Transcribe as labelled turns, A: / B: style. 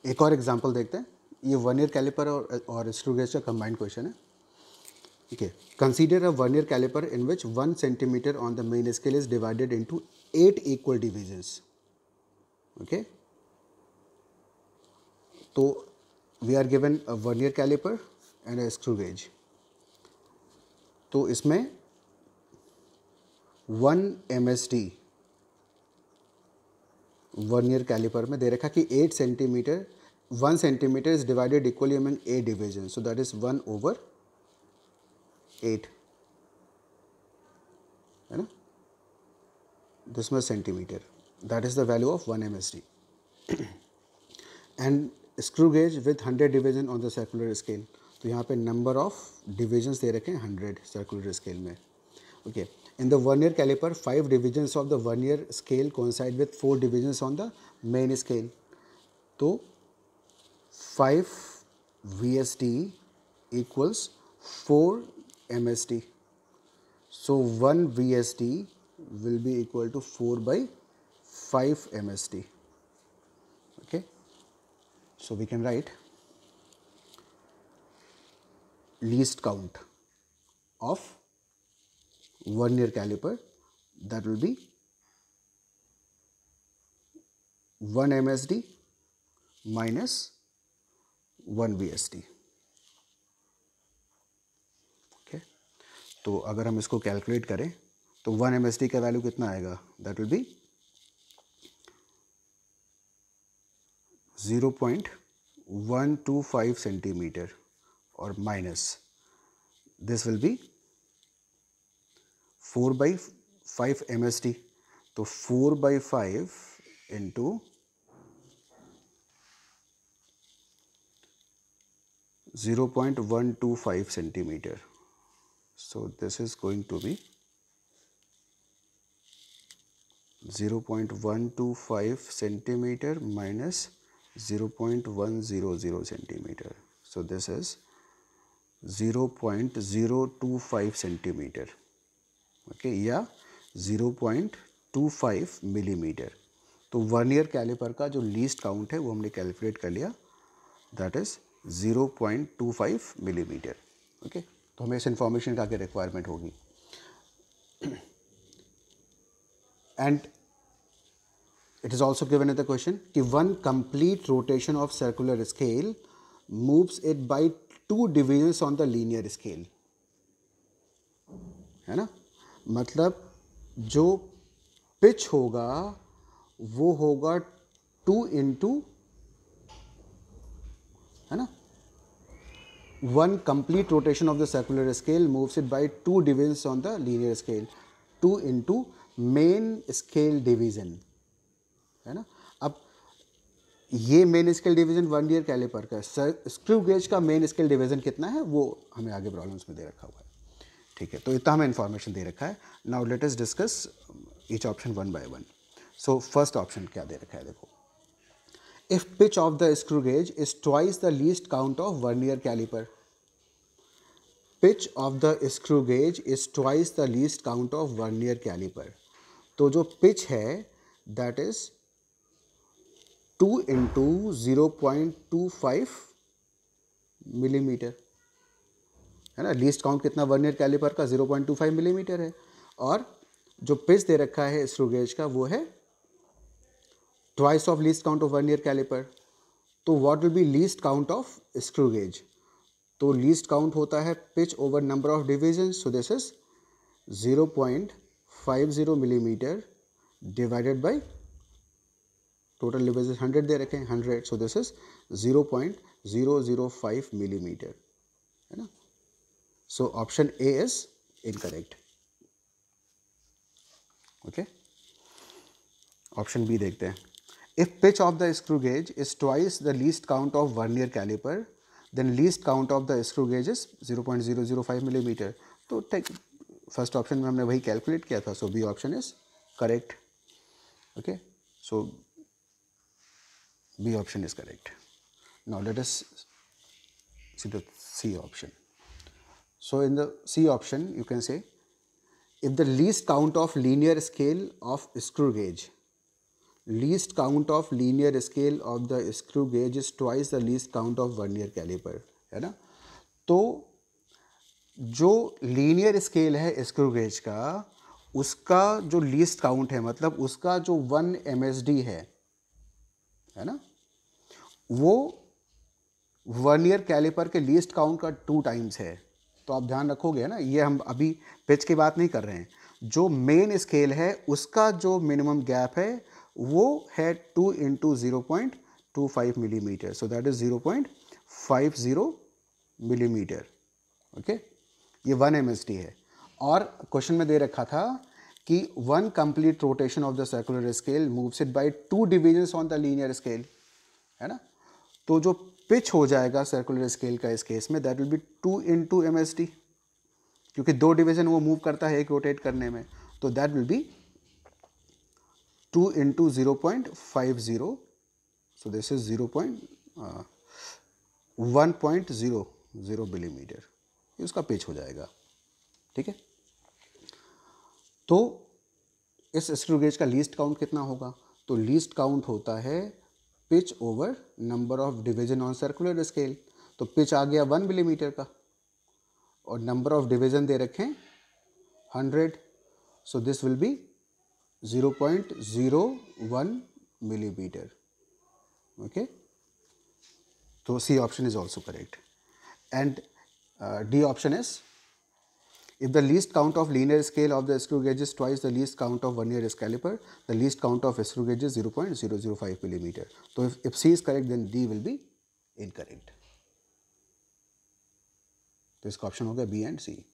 A: एक और एग्जांपल देखते हैं। ये वर्नियर कैलिपर और स्क्रू गेज का कंबाइंड क्वेश्चन है। ठीक है, consider a vernier calliper in which 1 centimetre on the main scale is divided into 8 equal divisions. Okay, तो we are given a vernier calliper and a screw gauge. तो इसमें 1 MSD vernier caliper में दे रखा कि 8 centimetre 1 centimetre is divided equally among 8 division, so that is 1/8, है ना। This much centimetre, that is the value of 1 MSD। And screw gauge with 100 division on the circular scale. तो यहाँ पे number of divisions दे रखे हैं 100 circular scale में। Okay, in the vernier caliper 5 divisions of the vernier scale coincide with 4 divisions on the main scale. तो 5 VSD equals 4 MSD. So 1 VSD will be equal to 4 by 5 MSD. Okay, so we can write least count of vernier caliper, that will be 1 MSD minus 1 VSD. Okay, तो अगर हम इसको calculate करें तो 1 MSD का value कितना आएगा, that will be 0.125 centimetre और minus this will be 4/5 MSD। तो 4/5 into 0.125 centimetre, so this is going to be 0.125 centimeter minus 0.100 centimeter, so this is 0.025 centimeter, okay, या 0.25 मिलीमीटर। तो वर्नियर कैलिपर का जो लीस्ट काउंट है वो हमने कैलकुलेट कर लिया, दैट इज 0.25 मिलीमीटर। ओके, तो हमें इस इंफॉर्मेशन का आगे रिक्वायरमेंट होगी। And it is also given in the question कि 1 complete rotation of circular scale moves it by 2 divisions on the linear scale, है ना। मतलब जो पिच होगा वो होगा 2 इंटू, है ना, 1 complete rotation of the circular scale moves it by 2 divisions on the linear scale, 2 into main scale division, है ना। अब ये main scale division vernier caliper का, स्क्रू गेज का मेन स्केल डिवीजन कितना है वो हमें आगे प्रॉब्लम्स में दे रखा हुआ है। ठीक है, तो इतना हमें इन्फॉर्मेशन दे रखा है। Now let us discuss each option one by one. So first option क्या दे रखा है, देखो, if pitch of the screw gauge is twice the least count of vernier caliper. Pitch of the screw gauge is twice the least count of vernier caliper. तो जो pitch है that is 2 into 0.25 millimetre, है ना। Least count कितना vernier caliper का, 0.25 millimetre है, और जो पिच दे रखा है स्क्रू गेज का वो है twice of least count of vernier caliper. तो what will be least count of screw gauge, तो लीस्ट काउंट होता है pitch over number of division, so this is 0.50 millimetre divided by total division 100 दे रखे हैं 100, सो दिस इज 0.005 मिलीमीटर, है ना। So option A is incorrect. Okay. Option B देखते हैं। If pitch of the screw gauge is twice the least count of vernier caliper, then least count of the screw gauge is 0.005 millimeter. तो first option में हमने वही calculate किया था, so B option is correct. Okay. So B option is correct. Now let us see the C option. So in the C option you can say if the least count of linear scale of screw gauge, least count of linear scale of the screw gauge is twice the least count of vernier caliper, है ना। तो जो linear scale है screw gauge का, उसका जो least count है, मतलब उसका जो 1 MSD है ना, वो वर्नियर कैलिपर के लीस्ट काउंट का 2 टाइम्स है। तो आप ध्यान रखोगे ना, ये हम अभी पिच की बात नहीं कर रहे हैं। जो मेन स्केल है उसका जो मिनिमम गैप है वो है 2 into 0.25 millimetre, so that is 0.50 millimetre. Okay, ये 1 MSD है। और क्वेश्चन में दे रखा था कि 1 complete rotation of the circular scale moves it by 2 divisions on the linear scale, है ना। तो जो पिच हो जाएगा सर्कुलर स्केल का इस केस में, that will be 2 into MSD, क्योंकि 2 डिवीजन वो मूव करता है एक रोटेट करने में, तो that will be 2 into 0.50, so this is 1.00 millimetre, ये उसका पिच हो जाएगा। ठीक है, तो इस स्क्रू गेज का लीस्ट काउंट कितना होगा? तो लीस्ट काउंट होता है pitch over number of division on circular scale. तो पिच आ गया 1 मिलीमीटर का, और नंबर ऑफ डिवीजन दे रखें 100, so this will be 0.01 millimeter. Okay, so C option is also correct. And D option is, if the least count of linear scale of the screw gauge is twice the least count of vernier caliper, the least count of screw gauge is 0.005 millimeter. So if C is correct, then D will be incorrect. तो इसका option हो गया B and C.